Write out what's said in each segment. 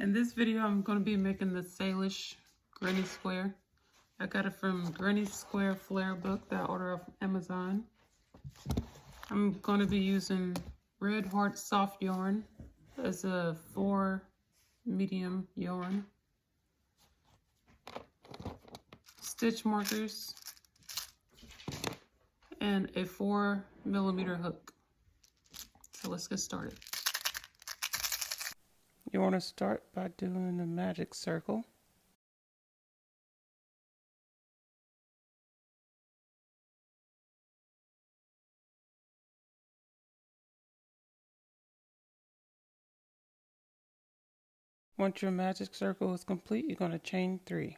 In this video, I'm going to be making the Salish granny square. I got it from Granny Square Flair book that I ordered off Amazon. I'm going to be using Red Heart soft yarn as a 4 medium yarn, stitch markers, and a 4mm hook. So let's get started. You want to start by doing the magic circle. Once your magic circle is complete, you're going to chain 3.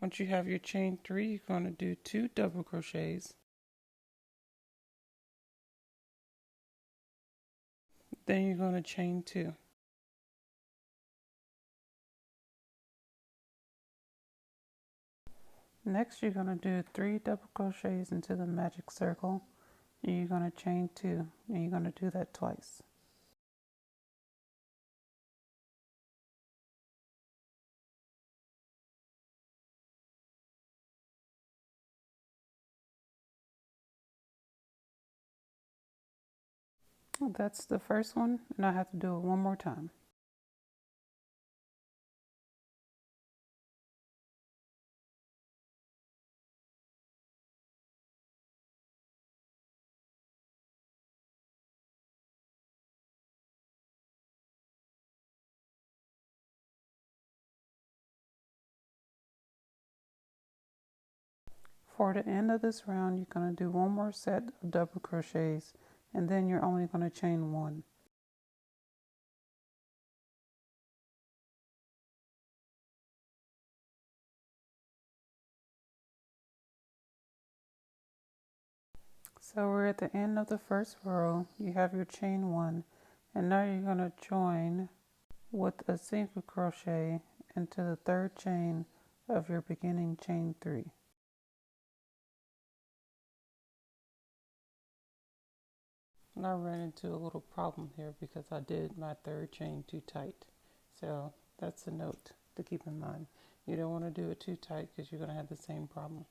Once you have your chain 3, you're going to do 2 double crochets. Then you're going to chain 2. Next, you're going to do 3 double crochets into the magic circle. And you're going to chain 2, and you're going to do that twice. That's the first one, and I have to do it one more time. For the end of this round, you're going to do one more set of double crochets, and then you're only going to chain 1. So we're at the end of the first row. You have your chain 1, and now you're going to join with a single crochet into the 3rd chain of your beginning chain 3. And I ran into a little problem here because I did my 3rd chain too tight. So that's a note to keep in mind. You don't want to do it too tight because you're going to have the same problem.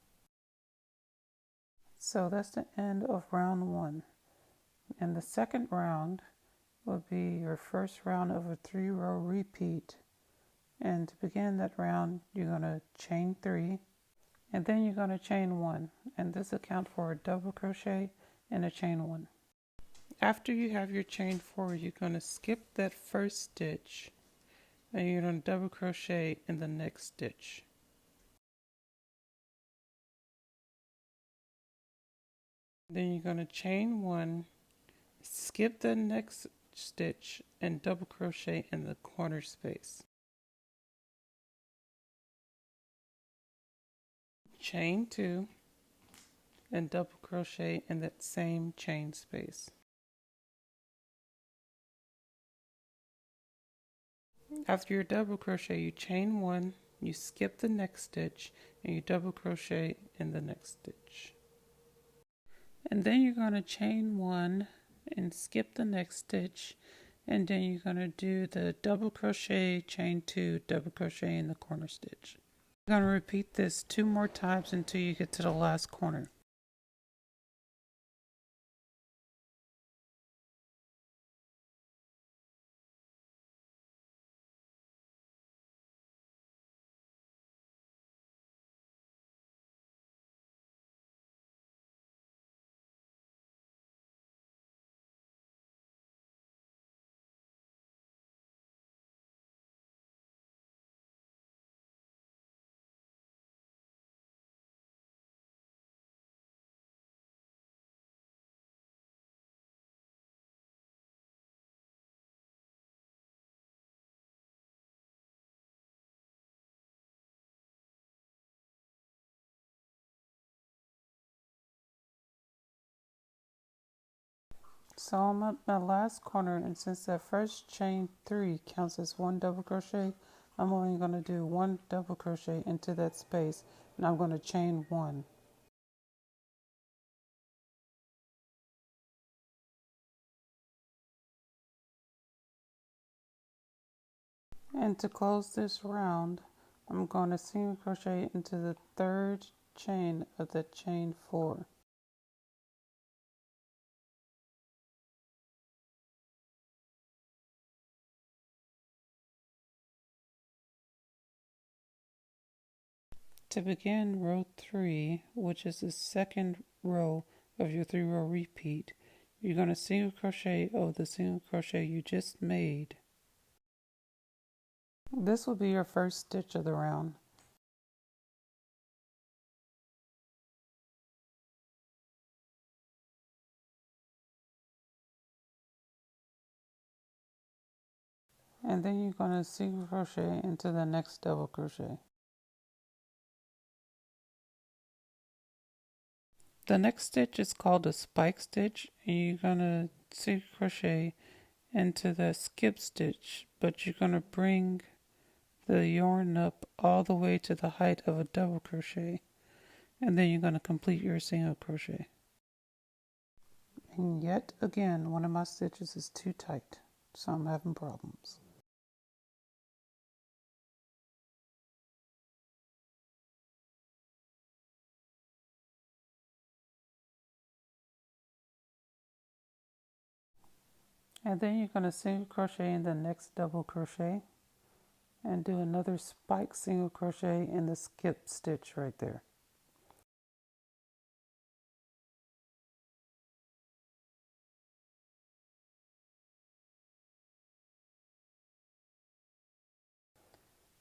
So that's the end of round 1. And the second round will be your first round of a 3-row repeat. And to begin that round, you're going to chain 3, and then you're going to chain 1. And this accounts for a double crochet and a chain 1. After you have your chain 4, you're going to skip that first stitch, and you're going to double crochet in the next stitch. Then you're going to chain 1, skip the next stitch, and double crochet in the corner space. Chain 2, and double crochet in that same chain space. After your double crochet, you chain 1, you skip the next stitch, and you double crochet in the next stitch. And then you're going to chain 1 and skip the next stitch, and then you're going to do the double crochet, chain 2, double crochet in the corner stitch. You're going to repeat this 2 more times until you get to the last corner. So I'm at my last corner, and since that first chain 3 counts as 1 double crochet, I'm only going to do 1 double crochet into that space, and I'm going to chain 1. And to close this round, I'm going to single crochet into the third chain of the chain 4. To begin row 3, which is the second row of your 3-row repeat, you're going to single crochet over the single crochet you just made. This will be your first stitch of the round. And then you're going to single crochet into the next double crochet. The next stitch is called a spike stitch, and you're going to single crochet into the skip stitch, but you're going to bring the yarn up all the way to the height of a double crochet, and then you're going to complete your single crochet. And yet again, one of my stitches is too tight, so I'm having problems. And then you're going to single crochet in the next double crochet and do another spike single crochet in the skip stitch right there.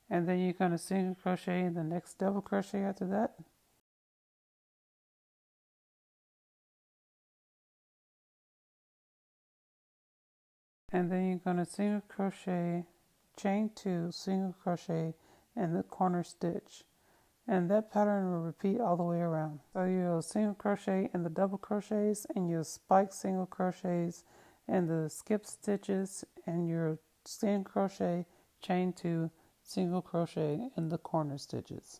And then you're going to single crochet in the next double crochet after that. And then you're going to single crochet, chain 2, single crochet in the corner stitch. And that pattern will repeat all the way around. So you'll single crochet in the double crochets, and you'll spike single crochets in the skip stitches, and you'll single crochet, chain 2, single crochet in the corner stitches.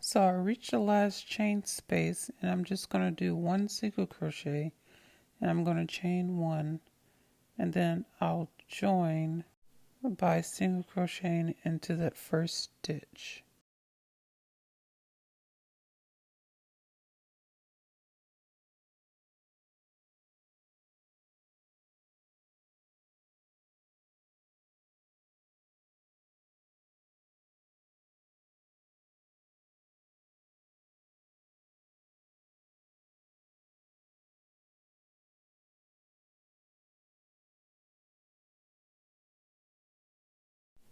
So I reached the last chain space, and I'm just going to do one single crochet, and I'm going to chain 1, and then I'll join by single crocheting into that first stitch.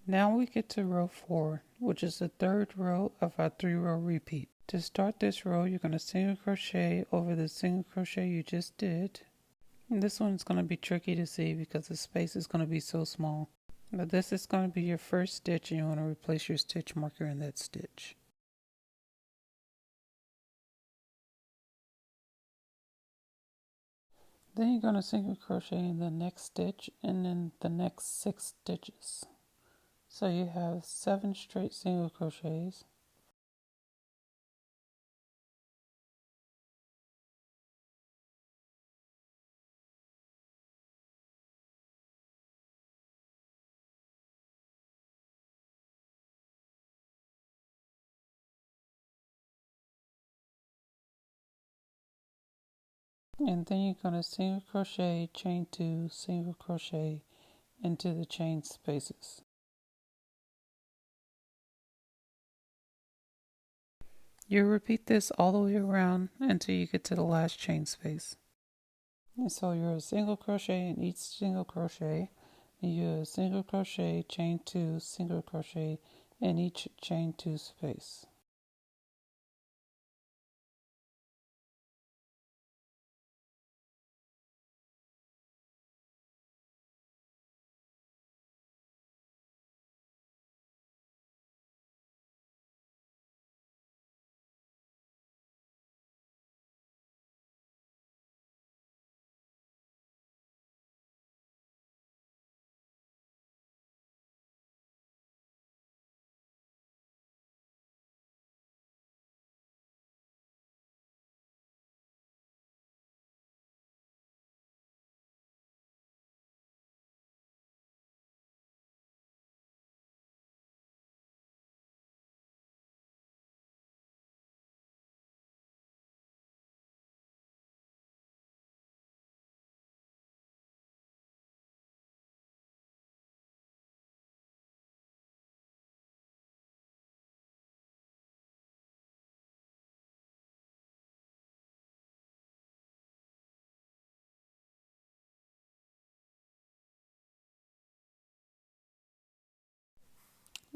Now we get to row 4, which is the third row of our 3-row repeat. To start this row, you're going to single crochet over the single crochet you just did. And this one's going to be tricky to see because the space is going to be so small. But this is going to be your first stitch, and you want to replace your stitch marker in that stitch. Then you're going to single crochet in the next stitch and then the next 6 stitches. So you have 7 straight single crochets. and then you're going to single crochet, chain 2, single crochet into the chain spaces. You'll repeat this all the way around until you get to the last chain space. And so you're a single crochet in each single crochet, and you're a single crochet, chain 2, single crochet in each chain 2 space.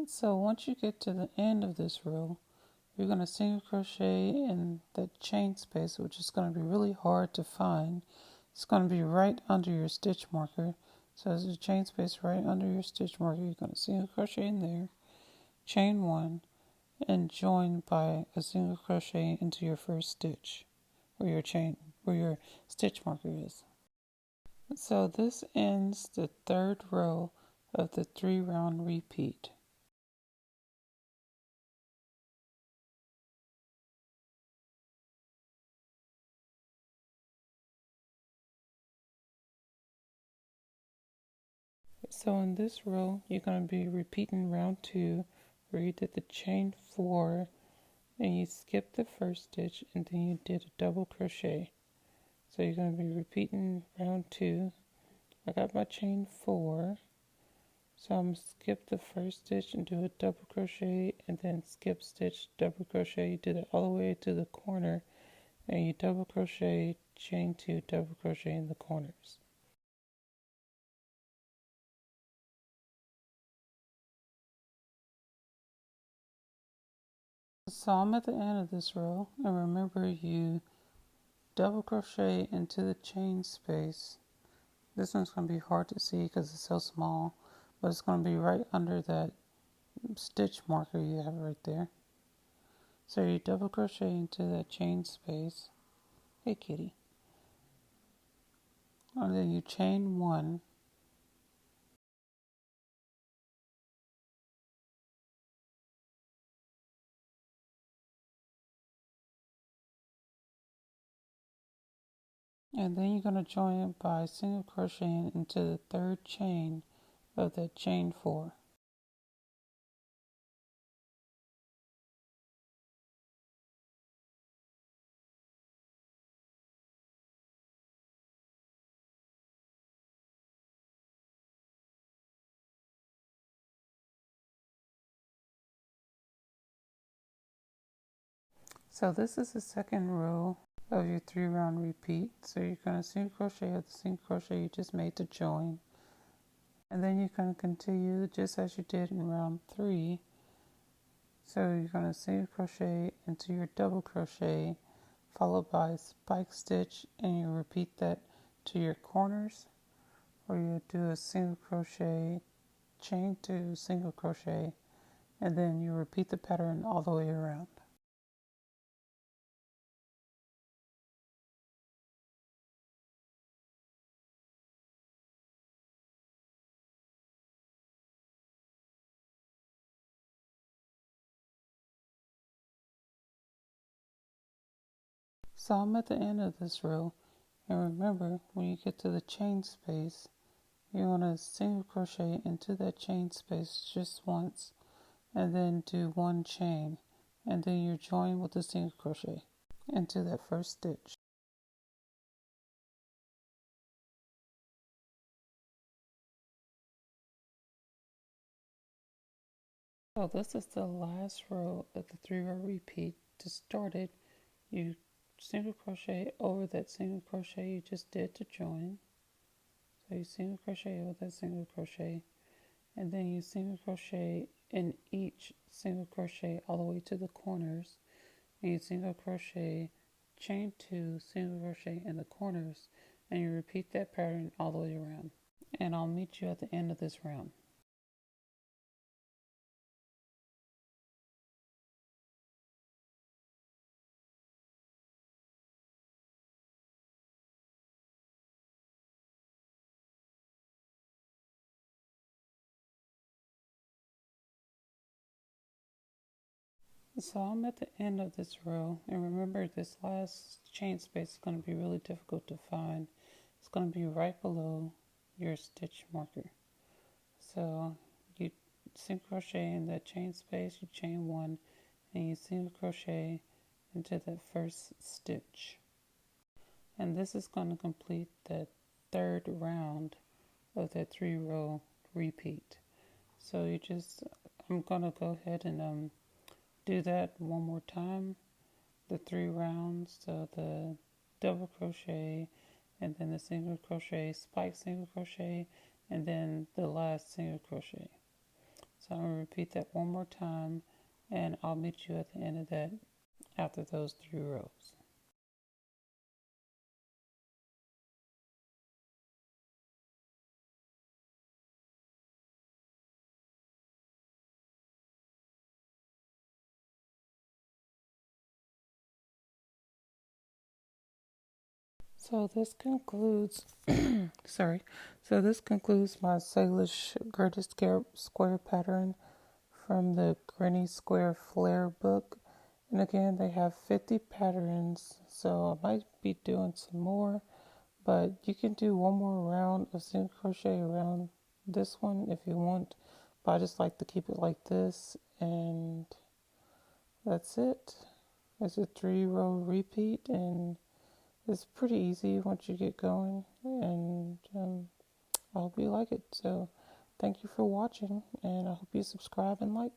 So once you get to the end of this row, you're going to single crochet in that chain space, which is going to be really hard to find. It's going to be right under your stitch marker. So there's a chain space right under your stitch marker. You're going to single crochet in there, chain 1, and join by a single crochet into your first stitch where your stitch marker is. So this ends the third row of the 3-round repeat. So in this row, you're going to be repeating round 2, where you did the chain 4, and you skipped the first stitch, and then you did a double crochet. So you're going to be repeating round 2. I got my chain 4, so I'm going to skip the first stitch and do a double crochet, and then skip stitch, double crochet. You did it all the way to the corner, and you double crochet, chain 2, double crochet in the corners. So I'm at the end of this row, and remember you double crochet into the chain space. This one's going to be hard to see because it's so small, but it's going to be right under that stitch marker you have right there. So you double crochet into that chain space. Hey kitty. And then you chain 1, and then you're going to join it by single crocheting into the third chain of that chain 4. So this is the second row of your 3-round repeat. So you're going to single crochet at the single crochet you just made to join, and then you're going to continue just as you did in round 3. So you're going to single crochet into your double crochet, followed by a spike stitch, and you repeat that to your corners, or you do a single crochet, chain 2, single crochet, and then you repeat the pattern all the way around. So I'm at the end of this row, and remember when you get to the chain space, you want to single crochet into that chain space just once, and then do 1 chain, and then you join with the single crochet into that first stitch. So this is the last row of the 3-row repeat. To start it, you single crochet over that single crochet you just did to join. So you single crochet over that single crochet, and then you single crochet in each single crochet all the way to the corners, and you single crochet, chain 2, single crochet in the corners, and you repeat that pattern all the way around. And I'll meet you at the end of this round. So I'm at the end of this row, and remember this last chain space is going to be really difficult to find. It's going to be right below your stitch marker. So you single crochet in that chain space, you chain 1, and you single crochet into that first stitch. And this is going to complete that third round of that 3-row repeat. So I'm going to go ahead and do that one more time, the 3 rounds. So the double crochet, and then the single crochet, spike single crochet, and then the last single crochet. So I'm going to repeat that one more time, and I'll meet you at the end of that after those 3 rows. So this concludes, sorry, so this concludes my Salish Greatest Square pattern from the Granny Square Flair book. And again, they have 50 patterns, so I might be doing some more, but you can do one more round of single crochet around this one if you want, but I just like to keep it like this, and that's it. It's a 3-row repeat, and it's pretty easy once you get going, and I hope you like it. So thank you for watching, and I hope you subscribe and like.